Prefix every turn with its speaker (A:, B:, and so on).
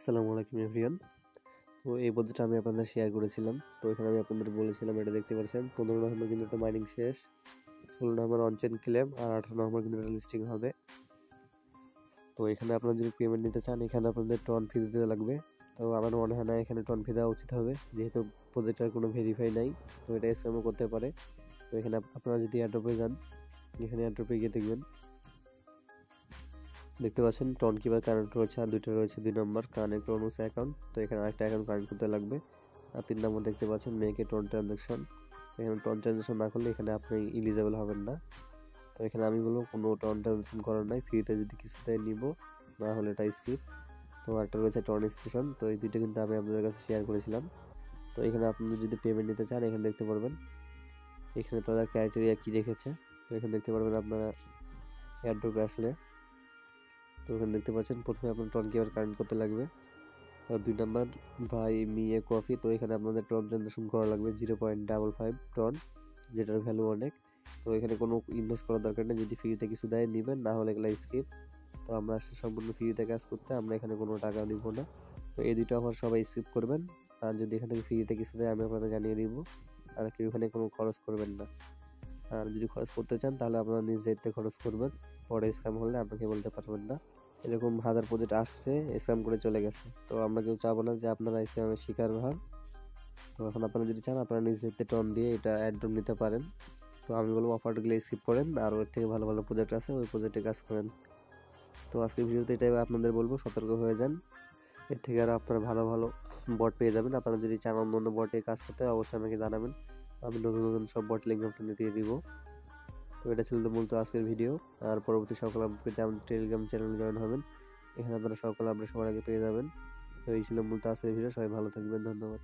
A: আসসালামু আলাইকুম এভরিওয়ান। তো এই প্রজেক্টটা আমি আপনাদের শেয়ার করেছিলাম। তো এখানে আমি আপনাদের বলেছিলাম, এটা দেখতে পাচ্ছেন 15 নভেম্বর কিন্তু এটা মাইনিং শেষ, 16 নভেম্বর অনচেন ক্লেম আর 18 নভেম্বর কিন্তু এটা লিস্টিং হবে। তো এখানে আপনারা যদি পেমেন্ট নিতে চান, এখানে আপনাদের টন ফি দিতে লাগবে। তো আমার মনে হয় না এখানে টন ফি দেওয়া উচিত হবে, যেহেতু প্রজেক্টের কোনো ভেরিফাই নাই। তো এটা স্ক্যামও করতে পারে। তো এখানে আপনারা যদি এয়ারড্রপে যান, এখানে এয়ারড্রপে গিয়ে দেখতে পাচ্ছেন টন কিপার কানেক্ট রয়েছে, আর দুইটা রয়েছে 2 নম্বর কানেক্ট অনুস অ্যাকাউন্ট। তো এখানে আরেকটা অ্যাকাউন্ট কানেক্ট করতে লাগবে। আর 3 নম্বর দেখতে পাচ্ছেন মেকে টন ট্রানজাকশন। এখানে টন ট্রানজাকশন না করলে এখানে আপনি ইলিজিবল হবেন না। তো এখানে আমি বলবো কোনো টন ট্রানজাকশন করার নাই, ফ্রিতে যদি কিছুতে নিব, না হলে এটা স্কিপ। তো আরেকটা রয়েছে টন স্টেশন। তো এই দুইটা কিন্তু আমি আপনাদের কাছে শেয়ার করেছিলাম। তো এখানে আপনারা যদি পেমেন্ট নিতে চান, এখানে দেখতে পারবেন এখানে তাদের ক্রাইটেরিয়া কী রেখেছে। তো এখানে দেখতে পারবেন আপনারা এয়ারড্রপে আসলে। তো এখানে দেখতে পাচ্ছেন প্রথমে আপনার টন কিপার কানেক্ট করতে লাগবে। আর 2 নাম্বার ভাই মিয়ে কফি। তো এখানে আপনাদের টন ট্রানজাকশন করা লাগবে 0.55 টন, যেটার ভ্যালু অনেক। তো এখানে কোনো ইনভেস্ট করার দরকার নেই, যদি ফ্রিতে কিছু দেয় নেবেন, না হলে এগুলো স্কিপ। তো আমরা আসছি সম্পূর্ণ ফ্রিতে কাজ করতে, আমরা এখানে কোনো টাকা নিব না। তো এই দুটো অফার সবাই স্কিপ করবেন। আর যদি এখান থেকে ফ্রিতে কিছু দেয়, আমি আপনাদের জানিয়ে দিব। আর কেউ এখানে কোনো খরচ করবেন না। আর যদি খরচ করতে চান, তাহলে আপনারা নিজ দায়িত্বে খরচ করবেন। পরে স্ক্যাম হলে আপনাকে বলতে পারবেন না। এরকম হাজার প্রজেক্ট আসছে, স্ক্যাম করে চলে গেছে। তো আমরা কেউ চাবো না যে আপনারা স্ক্যামের শিকার হন। তো এখন আপনারা যদি চান, আপনারা নিজ দায়িত্বে টন দিয়ে এটা অ্যাড্রপ নিতে পারেন। তো আমি বলবো অফারগুলো স্কিপ করেন, আর ওর থেকে ভালো ভালো প্রজেক্ট আছে, ওই প্রজেক্টে কাজ করেন। তো আজকের ভিডিওতে এটাই আপনাদের বলবো, সতর্ক হয়ে যান। এর থেকে আরও আপনারা ভালো ভালো বট পেয়ে যাবেন। আপনারা যদি চান অন্য অন্য বটে কাজ করতে, অবশ্যই আমাকে জানাবেন। আমি নতুন নতুন সব বট লিঙ্ক আপনাদের দিয়ে দিব। তো এটা ছিল মূলত আজকের ভিডিও। আর পরবর্তী সকল আপডেট পেতে আমাদের টেলিগ্রাম চ্যানেলে জয়েন হবেন। এখানে আপনারা সকল আপডেট সবার আগে পেয়ে যাবেন। তো এই ছিল মূলত আজকের ভিডিও। সবাই ভালো থাকবেন, ধন্যবাদ।